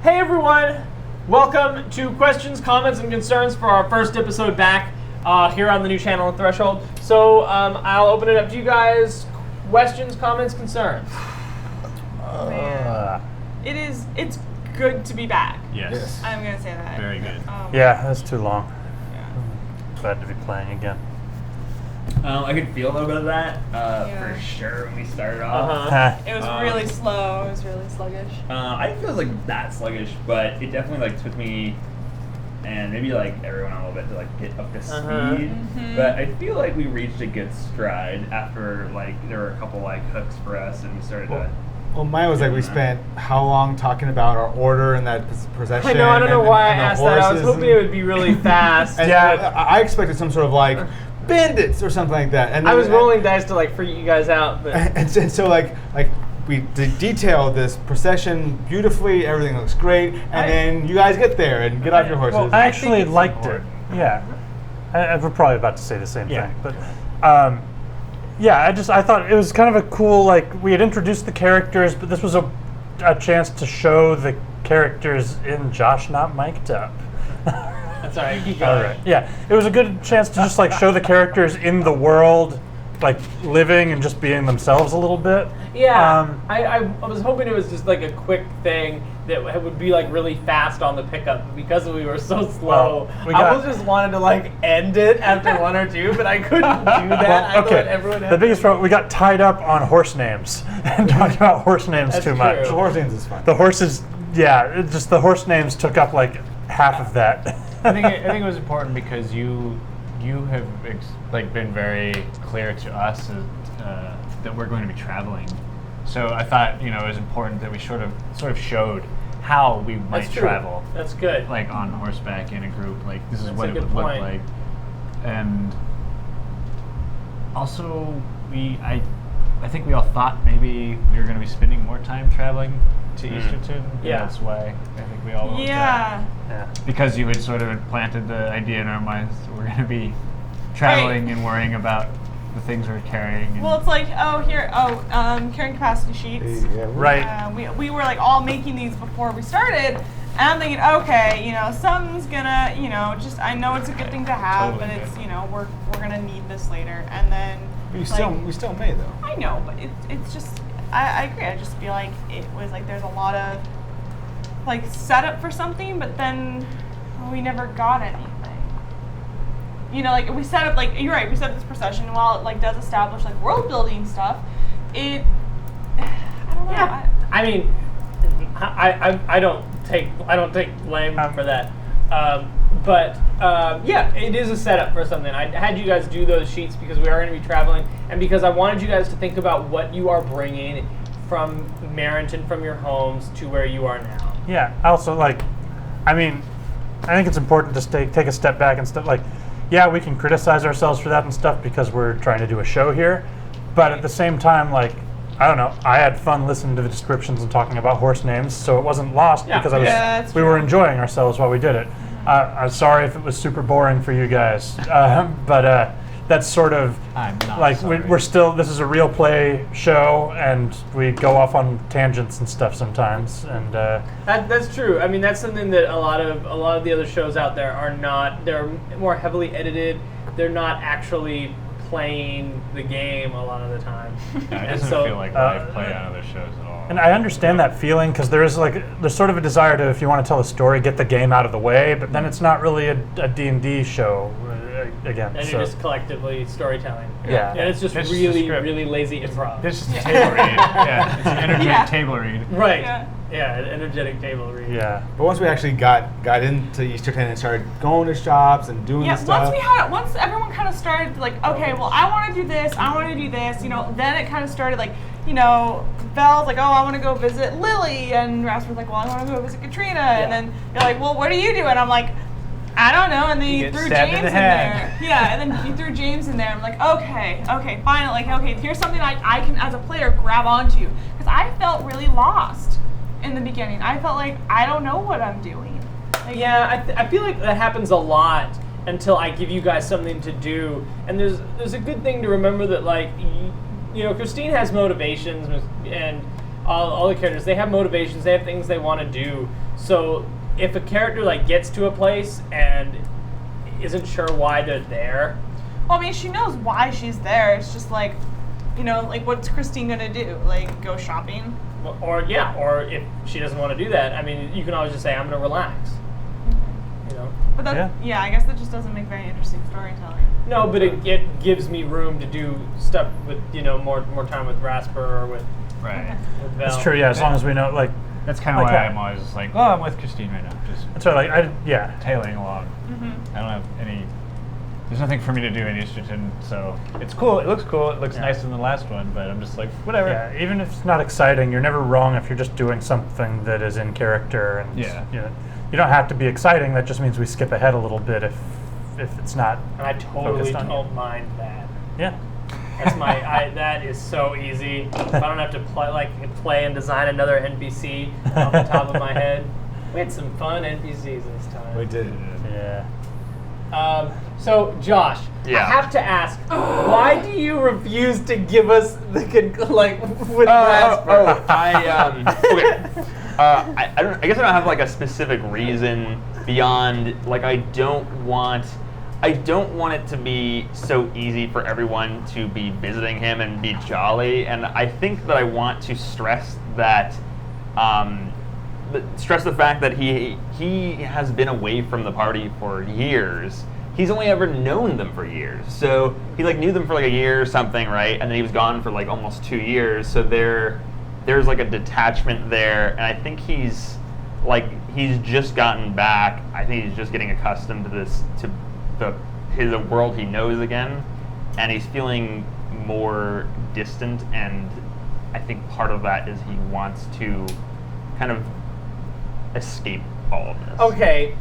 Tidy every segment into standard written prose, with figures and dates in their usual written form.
Hey everyone! Welcome to questions, comments, and concerns for our first episode back here on the new channel at Threshold. So I'll open it up to you guys. Questions, comments, concerns. It's good to be back. Yes. I'm gonna say that. Very good. Yeah, that's too long. Yeah. Glad to be playing again. I could feel a little bit of that for sure when we started off. It was really slow. It was really sluggish. I didn't feel like that sluggish, but it definitely like took me and maybe like everyone a little bit to like get up to speed. Mm-hmm. But I feel like we reached a good stride after like there were a couple like hooks for us and we started to. Well, mine was like we spent how long talking about our order and that procession. I know, I don't know why I and the asked that. I was horses hoping it would be really fast. and I expected some sort of like bandits or something like that. And I was rolling dice to like freak you guys out. But and so like we detailed this procession beautifully. Everything looks great, and then you guys get there and get off your horses. Well, I actually liked it. Yeah, we're probably about to say the same thing, but yeah, I thought it was kind of a cool, like, we had introduced the characters, but this was a chance to show the characters in Josh not mic'd up. that's all right. Keep going. All right. Yeah, it was a good chance to just like show the characters in the world, like living and just being themselves a little bit. Yeah, I was hoping it was just like a quick thing that would be like really fast on the pickup. Because we were so slow, I almost just wanted to like end it after one or two, but I couldn't do that. I thought everyone had the biggest problem, we got tied up on horse names and talked about horse names That's too much. true. The horse names is fun. The horses, yeah, just the horse names took up like half of that. I think it was important because you have been very clear to us that we're going to be traveling. So I thought it was important that we sort of showed how we might travel. That's good. Like on horseback in a group. Like this is what it would point. look like. And also I think we all thought maybe we were going to be spending more time traveling to Easterton. Yeah. That's why I think we all wrote that. Yeah. Because you had sort of implanted the idea in our minds that we're going to be traveling and worrying about the things we're carrying. And Well, it's like, carrying capacity sheets. Yeah, Right. We were like all making these before we started, and I'm thinking, okay, something's gonna, just I know it's a good thing to have, Totally but it's, good. we're gonna need this later, and then. we still may though. I know, but it's just I agree. I just feel like it was like there's a lot of like setup for something, but then we never got anything. Like we set up like you're right. We set up this procession. While it like does establish like world building stuff, I don't know. Yeah. I mean, I don't take blame for that. But it is a setup for something. I had you guys do those sheets because we are going to be traveling, and because I wanted you guys to think about what you are bringing from Marenton, from your homes to where you are now. Yeah. Also, I think it's important to take a step back and stuff. Like, yeah, we can criticize ourselves for that and stuff because we're trying to do a show here, but at the same time, like, I don't know, I had fun listening to the descriptions and talking about horse names, so it wasn't lost because we were enjoying ourselves while we did it. I'm sorry if it was super boring for you guys, but that's sort of I'm not like sorry. we're still. This is a real play show, and we go off on tangents and stuff sometimes. And that's true. I mean, that's something that a lot of the other shows out there are not. They're more heavily edited. They're not actually playing the game a lot of the time. Yeah, it doesn't feel like live play on other shows at all. And I understand that feeling because there's sort of a desire to, if you want to tell a story, get the game out of the way, but then it's not really a D&D show again. And you're just collectively storytelling. Yeah. And it's just It's really, just really lazy improv. This is a table read. Yeah, it's an energetic table read. Right. Yeah. An energetic table read. Yeah. But once we actually got into Easterton and started going to shops and doing the stuff. Once everyone kind of started like, okay, well, I want to do this, I want to do this, then it kind of started like, Belle's like, oh, I want to go visit Lily, and Rasper's like, well, I want to go visit Katrina, and then you're like, well, what do you do? And I'm like, I don't know, and then you threw James in there. Yeah, and then you threw James in there. I'm like, okay, fine. Like, okay, here's something I can, as a player, grab onto. Because I felt really lost in the beginning. I felt like I don't know what I'm doing. Like, I feel like that happens a lot until I give you guys something to do. And there's a good thing to remember that, like, Christine has motivations, and all the characters, they have motivations, they have things they want to do. So if a character like gets to a place and isn't sure why they're there, Well, I mean, she knows why she's there. It's just like, like what's Christine gonna do? Like go shopping? or if she doesn't want to do that, I mean, you can always just say, I'm going to relax. You know? But that, I guess that just doesn't make very interesting storytelling. No, but it gives me room to do stuff with, more time with Rasper or with Right. Vel. That's true. Yeah, as long as we know, like That's kind of Like why that. I'm always just like, I'm with Christine right now. Just that's right. Like tailing along. I don't have any. There's nothing for me to do in Easterton, so it's cool. It looks cool. It looks nicer than the last one, but I'm just like, whatever. Yeah, even if it's not exciting, you're never wrong if you're just doing something that is in character, and you don't have to be exciting. That just means we skip ahead a little bit if it's not. And I totally focused on don't mind that. Yeah. That's that is so easy. If I don't have to play and design another NPC off the top of my head. We had some fun NPCs this time. We did. Yeah. So Josh, I Yeah. have to ask, why do you refuse to give us the with Rasper? Okay. I guess I don't have like a specific reason beyond like I don't want it to be so easy for everyone to be visiting him and be jolly, and I think that I want to stress that the fact that he has been away from the party for years. He's only ever known them for years. So he knew them for like a year or something, right? And then he was gone for like almost 2 years. So there's like a detachment there, and I think he's just gotten back. I think he's just getting accustomed to his world he knows again, and he's feeling more distant, and I think part of that is he wants to kind of escape all of this. Okay,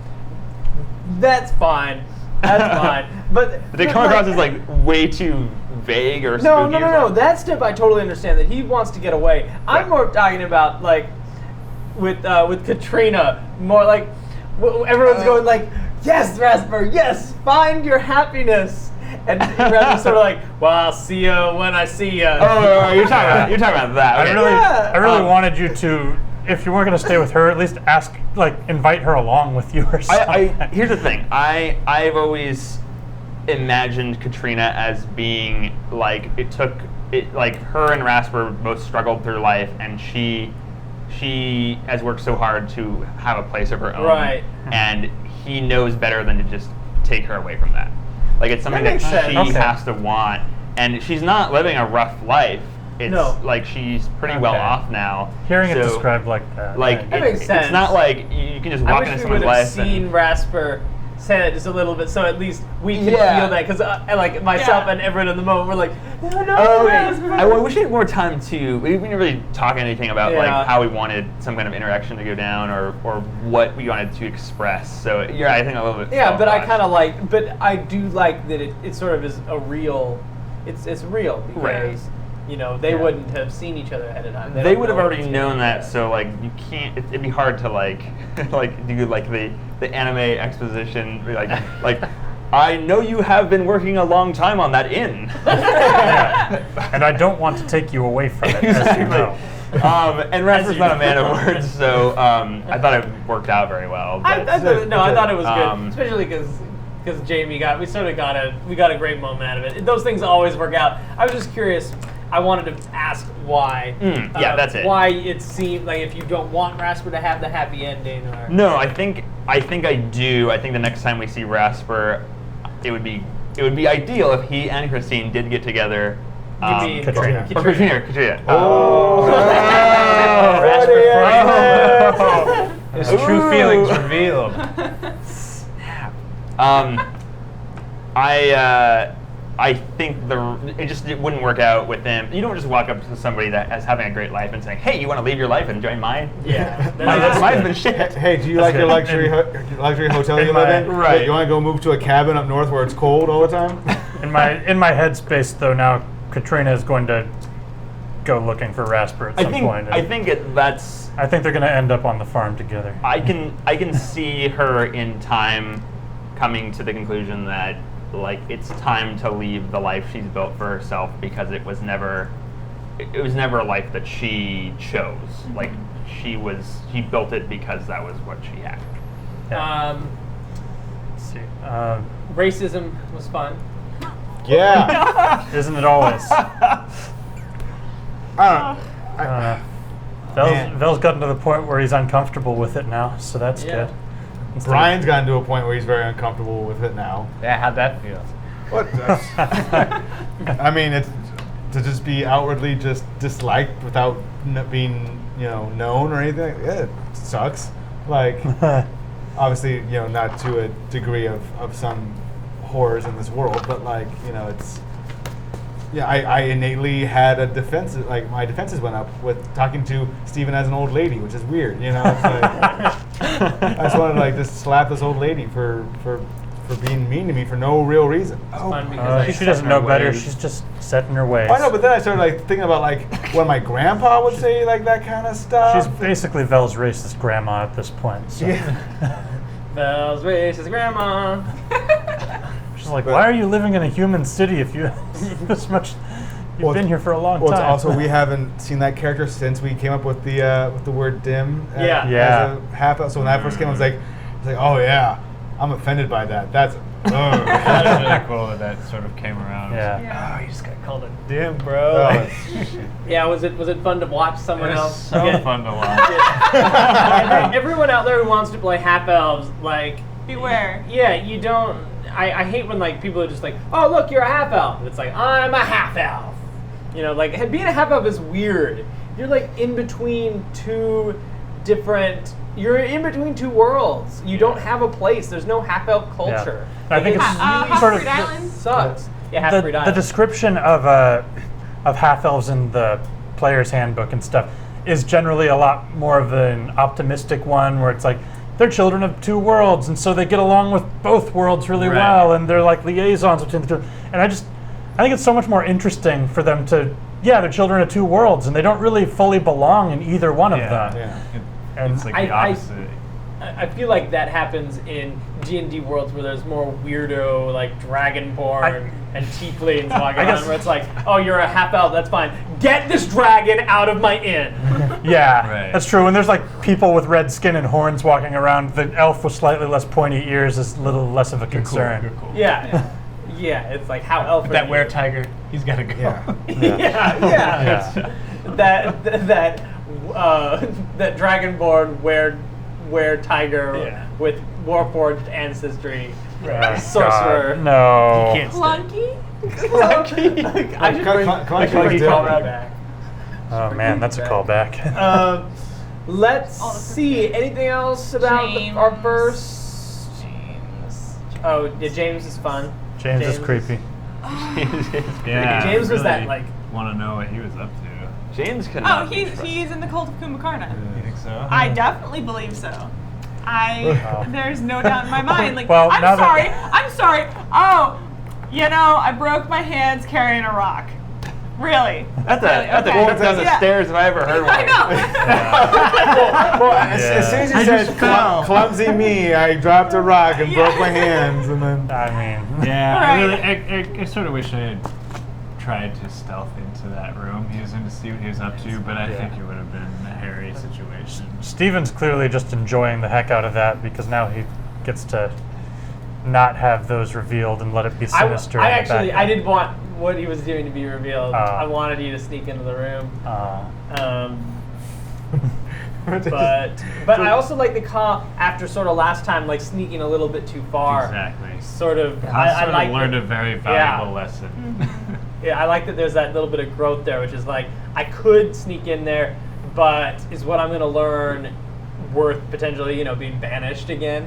that's fine. That's fine. But They come across as like way too vague or no, spooky. no. That stuff I totally understand that he wants to get away. I'm more talking about with Katrina, more like everyone's going like, yes, Rasper, yes, find your happiness. And Rasper's sort of like, well, I'll see you when I see you. Oh, you're talking about that. Okay. I really wanted you to, if you weren't going to stay with her, at least invite her along with you or something. Here's the thing. I've always imagined Katrina as being like her and Rasper both struggled through life, and she has worked so hard to have a place of her own. Right. And he knows better than to just take her away from that. Like it's something that she has to want, and she's not living a rough life. It's like she's pretty well off now. Hearing it described like that. Like that makes sense. It's not like you can just walk into someone's life. I wish we would have seen Rasper say that just a little bit, so at least we can feel that. Because myself and everyone in the moment were like, no, Rasper. I wish we had more time to. We didn't really talk anything about like how we wanted some kind of interaction to go down or what we wanted to express. So I think a little bit. Yeah, but but I do like that it sort of is a real. It's real because. They wouldn't have seen each other ahead of time. They would have already known that, so you can't. It'd be hard to do the anime exposition. Like, I know you have been working a long time on that inn. And I don't want to take you away from it, as you know. And Rasper's not a man of words, so I thought it worked out very well. I thought it was good, especially because Jamie got a great moment out of it. Those things always work out. I was just curious. I wanted to ask why. That's it. Why it seemed like if you don't want Rasper to have the happy ending, or no, I think I do. I think the next time we see Rasper, it would be ideal if he and Christine did get together. Katrina. Katrina. Oh. His true feelings revealed. I think it wouldn't work out with them. You don't just walk up to somebody that is having a great life and say, "Hey, you want to leave your life and join mine?" Yeah, mine's been shit. Hey, do you like your luxury hotel you live in? Right. You want to go move to a cabin up north where it's cold all the time? In my headspace, though, now Katrina is going to go looking for Rasper at some point. I think they're going to end up on the farm together. I can see her in time coming to the conclusion that it's time to leave the life she's built for herself because it was never it was never a life that she chose. Like he built it because that was what she had. Yeah. Let's see. Racism was fun. Yeah. Isn't it always? I don't know. Man. Vel's gotten to the point where he's uncomfortable with it now, so that's Yeah. good. Instead Brian's gotten to a point where he's very uncomfortable with it now. Yeah, how'd that feel? What? I mean, it's to just be outwardly just disliked without being, known or anything. Yeah, it sucks. Like, obviously, not to a degree of some horrors in this world, but like, it's. Yeah, I innately had a defense. Like my defenses went up with talking to Steven as an old lady, which is weird. It's like, I just wanted to just slap this old lady for being mean to me for no real reason. Fun because she doesn't know better. She's just set in her ways. I know, but then I started thinking about what my grandpa would say, that kind of stuff. She's basically Vel's racist grandma at this point. So. Yeah. Belle's racist grandma. She's like, why are you living in a human city if you this much? You've been here for a long time. Well, it's also we haven't seen that character since we came up with the word dim. Yeah. As a half. So when that first came, I was like, oh yeah, I'm offended by that. That's. That's really cool that sort of came around. Yeah. Oh, you just got called a dim, bro. Yeah, was it fun to watch someone It was else? so fun to watch. Everyone out there who wants to play half elves, Beware. Yeah, you don't. I hate when people are just like, oh look, you're a half elf. It's like I'm a half elf. Being a half elf is weird. You're in between two different. You're in between two worlds. You don't have a place. There's no half elf culture. Yeah. I think it's really sort of Half-Breed Island? sucks. Yeah, Half-Breed the Island. description of half elves in the player's handbook and stuff is generally a lot more of an optimistic one, where it's like they're children of two worlds, and so they get along with both worlds really well, and they're liaisons between the two. And I think it's so much more interesting for them to, they're children of two worlds, and they don't really fully belong in either one of them. Yeah. And It's the opposite. I feel like that happens in D&D worlds where there's more weirdo Dragonborn and tieflings walking around, where it's like, oh, you're a half elf, that's fine. Get this dragon out of my inn. Yeah, Right. that's true. When there's people with red skin and horns walking around, the elf with slightly less pointy ears is a little less of a concern. You're cool. Yeah. Yeah, it's like how elf. That were-tiger, he's got to go. Yeah. Yeah. That Dragonborn were-tiger with Warforged ancestry. Sorcerer. God, no. He can't stay. Clunky? I should bring Clunky's call different. that back. Oh man, that's a callback. Let's see. Anything else about James. our first? Oh, yeah, James is fun. James is creepy. Yeah, James was that want to know what he was up to. James could Oh, not be he's trusted. in the cult of Kumbhakarna. You think so? I definitely believe so. There's no doubt in my mind. Well, now I'm that- sorry. Oh, I broke my hands carrying a rock. Really? That's Really? a Okay. trip down the Yeah. stairs if I ever heard one. I know. Well, as soon as you said clumsy me, I dropped a rock and broke my hands, and then. I mean, Yeah, Right. I sort of wish I had tried to stealth into that room he was in to see what he was up to, but I think it would have been a hairy situation. Steven's clearly just enjoying the heck out of that because now he gets to not have those revealed and let it be sinister. I in the actually, background. I did want what he was doing to be revealed. Oh. I wanted you to sneak into the room. But I also like the call after sort of last time, sneaking a little bit too far. Exactly. Sort of. I sort like of learned that- a very valuable lesson. Yeah, I like that there's that little bit of growth there, which is I could sneak in there, but is what I'm going to learn worth potentially, being banished again?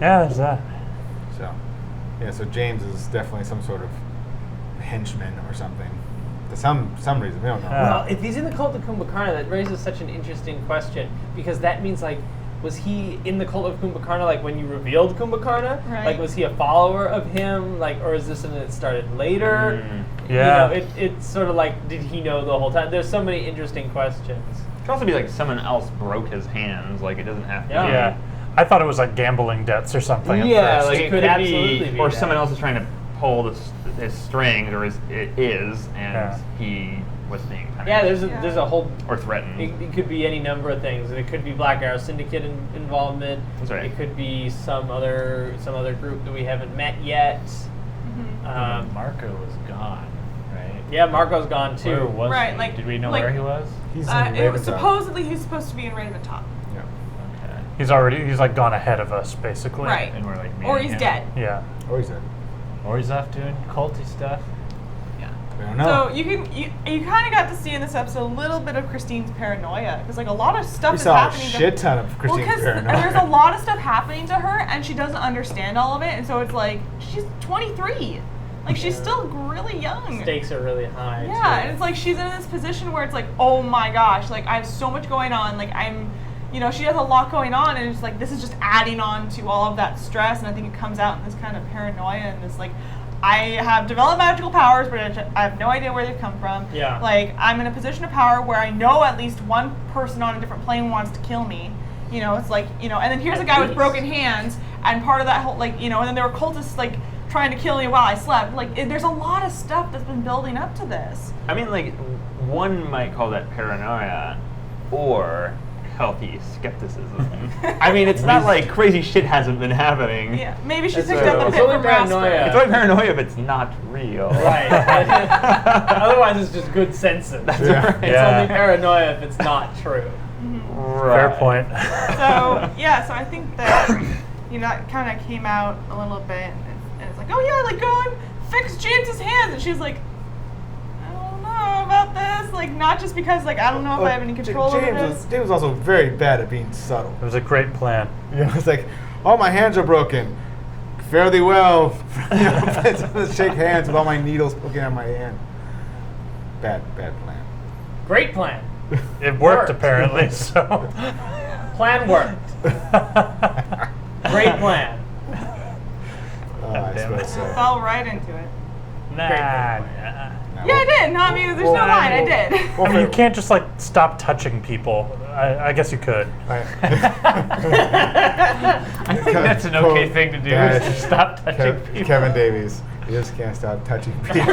Yeah, there's that. So James is definitely some sort of henchman or something. For some reason, we don't know. Well, if he's in the cult of Kumbhakarna, that raises such an interesting question, because that means was he in the cult of Kumbhakarna when you revealed Kumbhakarna? Right. Was he a follower of him? Or is this something that started later? Yeah. It's sort of did he know the whole time? There's so many interesting questions. It could also be someone else broke his hands. It doesn't have to be. Yeah. I thought it was gambling debts or something. Yeah, at first. it could absolutely be or that. someone else is trying to pull his strings, or and Yeah. he was being punished. Yeah, there's a whole. or threatened. It could be any number of things. It could be Black Arrow Syndicate involvement. That's right. It could be some other group that we haven't met yet. Marco was gone, right? Yeah, Marco's gone too. Where was Right, he? like- Did we know like- where he was? He's It was supposedly he's supposed to be in Raventop. Yeah. Okay. He's like gone ahead of us, basically. Right. And we're like, Or meeting he's him. dead. Yeah. Or he's dead. Or he's off doing culty stuff. Yeah. We don't know. So you kind of got to see in this episode a little bit of Christine's paranoia, because like a lot of stuff we is saw a happening. shit ton of Well, Christine's because paranoia. there's a lot of stuff happening to her, and she doesn't understand all of it, and so it's like she's 23, like she's still really young. Stakes are really high. Yeah, too. and it's like she's in this position where it's like, oh my gosh, like I have so much going on, like she has a lot going on, and it's like this is just adding on to all of that stress, and I think it comes out in this kind of paranoia and this like, I have developed magical powers, but I have no idea where they've come from. Yeah. Like I'm in a position of power where I know at least one person on a different plane wants to kill me. It's like, and then here's a guy with broken hands, and part of that whole and then there were cultists like trying to kill me while I slept. Like there's a lot of stuff that's been building up to this. I mean, like, one might call that paranoia, or healthy skepticism. I mean, it's not like crazy shit hasn't been happening. Yeah, maybe she That's picked right. up a It's bit only from Rasper. paranoia. It's only paranoia if it's not real. Right. Otherwise, it's just good census. That's Yeah. right. It's Yeah. only paranoia if it's not true. Fair Right. point. So yeah, so I think that that kind of came out a little bit, and it's like, oh yeah, like go and fix James's hands, and she's like, I don't know about this, like not just because like I don't know if I have any control over this. James was also very bad at being subtle. It was a great plan. It's like, oh, my hands are broken. Fare thee well. Let's shake hands with all my needles poking out my hand. Bad plan. Great plan. It worked, Worked. apparently. So. Plan worked. Great plan. I damn it. suppose so. Fell right into it. Nah. Great nah. Yeah, I did. No, I mean, there's no line. I did. I mean, you can't just like stop touching people. I guess you could. I think that's an okay thing to do, is to stop touching people. Kevin Davies. You just can't stop touching people.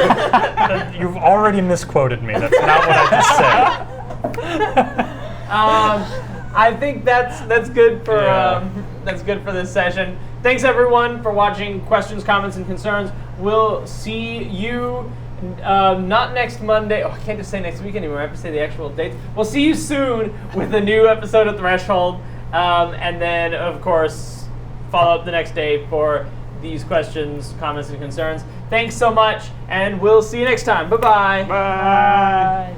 You've already misquoted me. That's not what I just said. I think that's good for that's good for this session. Thanks everyone for watching. Questions, comments, and concerns. We'll see you not next Monday. Oh, I can't just say next week anymore. I have to say the actual dates. We'll see you soon with a new episode of Threshold, and then of course follow up the next day for these questions, comments, and concerns. Thanks so much, and we'll see you next time. Bye-bye. Bye.